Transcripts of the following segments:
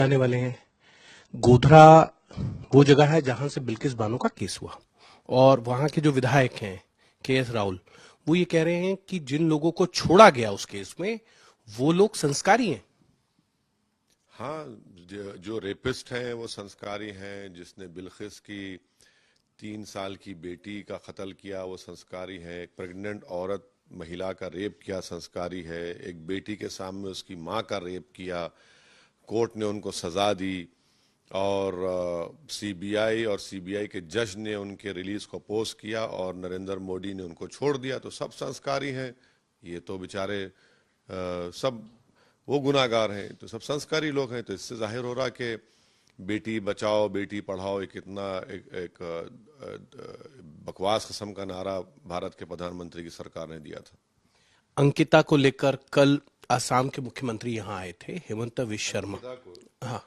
आने वाले हैं। गोधरा वो जगह है जहां से बिल्किस बानो का केस हुआ और वहां के जो विधायक हैं के एस राहुल, वो ये कह रहे हैं कि जिन लोगों को छोड़ा गया उस केस में वो लोग संस्कारी हैं। हाँ, जो रेपिस्ट हैं वो संस्कारी हैं। जिसने बिल्किस की 3 साल की बेटी का कत्ल किया वो संस्कारी है। एक प्रेग्नेंट औरत महिला का रेप किया संस्कारी है। एक बेटी के सामने उसकी माँ का रेप किया, कोर्ट ने उनको सजा दी और सीबीआई और सीबीआई के जज ने उनके रिलीज को अपोज किया और नरेंद्र मोदी ने उनको छोड़ दिया। तो सब संस्कारी हैं। ये तो बेचारे सब वो गुनाहगार हैं, तो सब संस्कारी लोग हैं। तो इससे जाहिर हो रहा कि बेटी बचाओ बेटी पढ़ाओ एक इतना बकवास किस्म का नारा भारत के प्रधानमंत्री की सरकार ने दिया था। अंकिता को लेकर कल असम के मुख्यमंत्री यहाँ आए थे, हेमंत विश्व शर्मा। हाँ,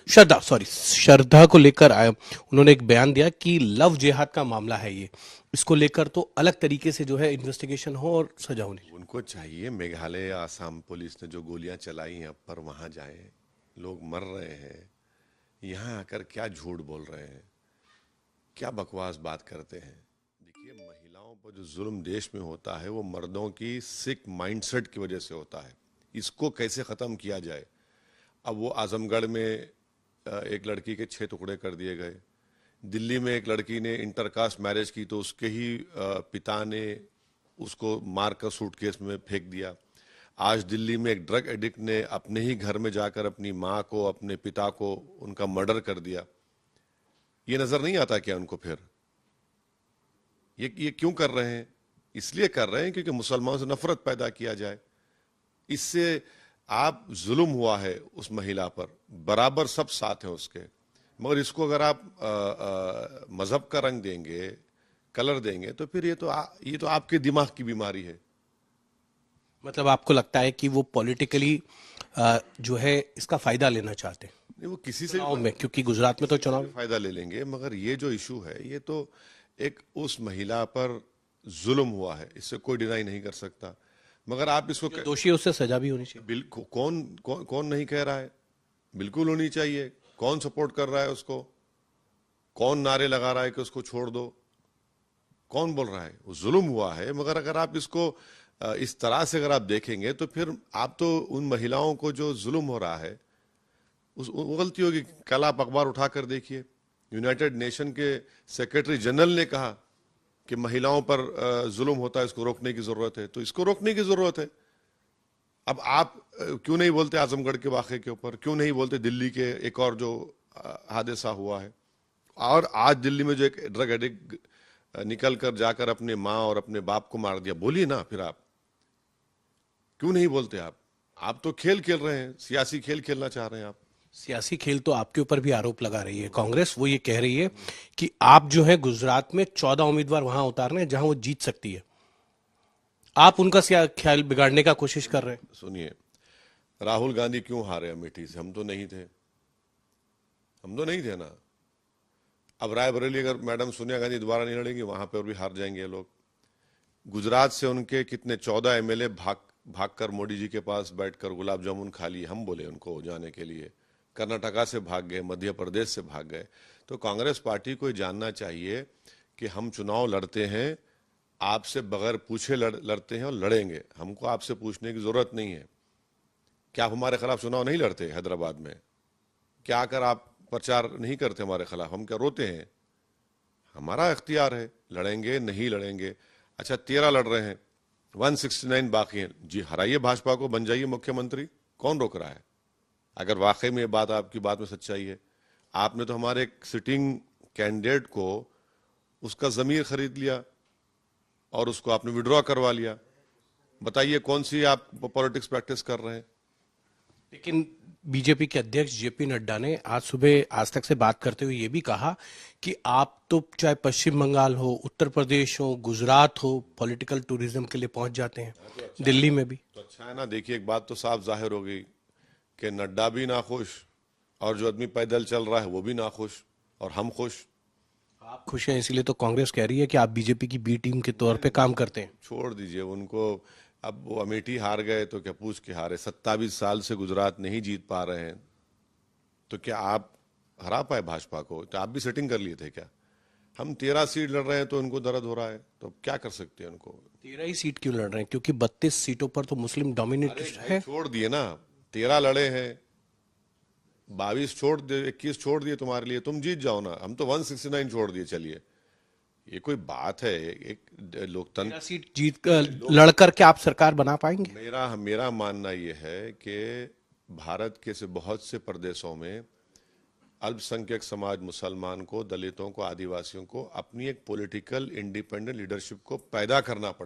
श्रद्धा को लेकर आए। उन्होंने एक बयान दिया कि लव जिहाद का मामला है ये, इसको लेकर तो अलग तरीके से जो है इन्वेस्टिगेशन हो और सजा होनी चाहिए। उनको चाहिए मेघालय आसाम पुलिस ने जो गोलियां चलाई हैं पर वहां जाए, लोग मर रहे हैं, यहाँ आकर क्या झूठ बोल रहे हैं, क्या बकवास बात करते हैं। देखिए, महिलाओं पर जो जुल्म देश में होता है वो मर्दों की सिक माइंडसेट की वजह से होता है। इसको कैसे ख़त्म किया जाए। अब वो आजमगढ़ में एक लड़की के 6 टुकड़े कर दिए गए। दिल्ली में एक लड़की ने इंटरकास्ट मैरिज की तो उसके ही पिता ने उसको मारकर सूटकेस में फेंक दिया। आज दिल्ली में एक ड्रग एडिक्ट ने अपने ही घर में जाकर अपनी माँ को, अपने पिता को, उनका मर्डर कर दिया। ये नजर नहीं आता क्या उनको? फिर ये क्यों कर रहे हैं? इसलिए कर रहे हैं क्योंकि मुसलमानों से नफरत पैदा किया जाए। इससे आप जुल्म हुआ है उस महिला पर, बराबर सब साथ हैं उसके, मगर इसको अगर आप मजहब का रंग देंगे, कलर देंगे, तो फिर ये तो आपके दिमाग की बीमारी है। मतलब आपको लगता है कि वो पॉलिटिकली जो है इसका फायदा लेना चाहते हैं नहीं, वो किसी से चुनाव में, क्योंकि गुजरात में तो चुनाव फायदा ले लेंगे, मगर ये जो इशू है ये तो एक उस महिला पर जुल्म हुआ है, इससे कोई डिनाई नहीं कर सकता। मगर आप इसको जो दोषी है उससे सजा भी होनी चाहिए। बिल्कुल, कौन नहीं कह रहा है? बिल्कुल होनी चाहिए। कौन सपोर्ट कर रहा है उसको? कौन नारे लगा रहा है कि उसको छोड़ दो? कौन बोल रहा है? वो जुल्म हुआ है। मगर अगर आप इसको इस तरह से अगर आप देखेंगे तो फिर आप तो उन महिलाओं को जो जुल्म हो रहा है वो गलती होगी। कल आप अखबार उठाकर देखिए, यूनाइटेड नेशन के सेक्रेटरी जनरल ने कहा कि महिलाओं पर जुल्म होता है, इसको रोकने की जरूरत है। तो इसको रोकने की जरूरत है। अब आप क्यों नहीं बोलते आजमगढ़ के वाक़े के ऊपर? क्यों नहीं बोलते दिल्ली के एक और जो हादसा हुआ है? और आज दिल्ली में जो एक ड्रग एडिक्ट निकल कर जाकर अपने माँ और अपने बाप को मार दिया, बोलिए ना। फिर आप क्यों नहीं बोलते? आप तो खेल खेल रहे हैं, सियासी खेल खेलना चाह रहे हैं आप। सियासी खेल तो आपके ऊपर भी आरोप लगा रही है कांग्रेस। वो ये कह रही है कि आप जो है गुजरात में 14 उम्मीदवार वहां उतारने जहां वो जीत सकती है, आप उनका ख्याल बिगाड़ने का कोशिश कर रहे हैं। सुनिए, राहुल गांधी क्यों हारे अमेठी से? हम तो नहीं थे। हम तो नहीं थे ना। अब रायबरेली अगर मैडम सोनिया गांधी दोबारा नहीं लड़ेंगी, वहां पर भी हार जाएंगे ये लोग। गुजरात से उनके कितने 14 एमएलए भागकर मोदी जी के पास बैठकर गुलाब जामुन खा लिए। हम बोले उनको जाने के लिए। कर्नाटका से भाग गए, मध्य प्रदेश से भाग गए। तो कांग्रेस पार्टी को जानना चाहिए कि हम चुनाव लड़ते हैं, आपसे बगैर पूछे लड़ते हैं और लड़ेंगे। हमको आपसे पूछने की जरूरत नहीं है। क्या आप हमारे खिलाफ चुनाव नहीं लड़ते हैदराबाद में? क्या आकर आप प्रचार नहीं करते हमारे खिलाफ? हम क्या रोते हैं? हमारा इख्तियार है, लड़ेंगे नहीं लड़ेंगे। अच्छा, 13 लड़ रहे हैं, 169 बाकी हैं। जी हराइए भाजपा को, बन जाइए मुख्यमंत्री। कौन रोक रहा है? अगर वाकई में ये बात आपकी बात में सच्चाई है, आपने तो हमारे एक सिटिंग कैंडिडेट को उसका जमीर खरीद लिया और उसको आपने विड्रॉ करवा लिया। बताइए कौन सी आप पॉलिटिक्स प्रैक्टिस कर रहे हैं? लेकिन बीजेपी के अध्यक्ष जेपी नड्डा ने आज सुबह आज तक से बात करते हुए ये भी कहा कि आप तो चाहे पश्चिम बंगाल हो, उत्तर प्रदेश हो, गुजरात हो, पॉलिटिकल टूरिज्म के लिए पहुंच जाते हैं। दिल्ली में भी तो अच्छा है ना। देखिए, एक बात तो साफ जाहिर हो गई कि नड्डा भी नाखुश और जो आदमी पैदल चल रहा है वो भी नाखुश और हम खुश। आप खुश हैं, इसलिए तो कांग्रेस कह रही है कि आप बीजेपी की बी टीम के तौर पे काम करते हैं। छोड़ दीजिए उनको। अब वो अमेठी हार गए तो क्या पूछ के हारे? 27 साल से गुजरात नहीं जीत पा रहे हैं। तो क्या आप हरा पाए भाजपा को? तो आप भी सेटिंग कर लिए थे क्या? हम 13 सीट लड़ रहे हैं तो उनको दर्द हो रहा है, तो अब क्या कर सकते हैं उनको? 13 ही सीट क्यों लड़ रहे हैं? क्योंकि 32 सीटों पर तो मुस्लिम डोमिनेटेड भाई है। छोड़ दिए ना, 13 लड़े हैं, 22 छोड़ दिए, 21 छोड़ दिए तुम्हारे लिए, तुम जीत जाओ ना। हम तो 169 छोड़ दिए। चलिए, ये कोई बात है? एक 13 लोकतंत्र। सीट जीत लड़ करके आप सरकार बना पाएंगे? मेरा मेरा मानना ये है कि भारत के से बहुत से प्रदेशों में अल्पसंख्यक समाज, मुसलमान को, दलितों को, आदिवासियों को अपनी एक पॉलिटिकल इंडिपेंडेंट लीडरशिप को पैदा करना पड़ता है।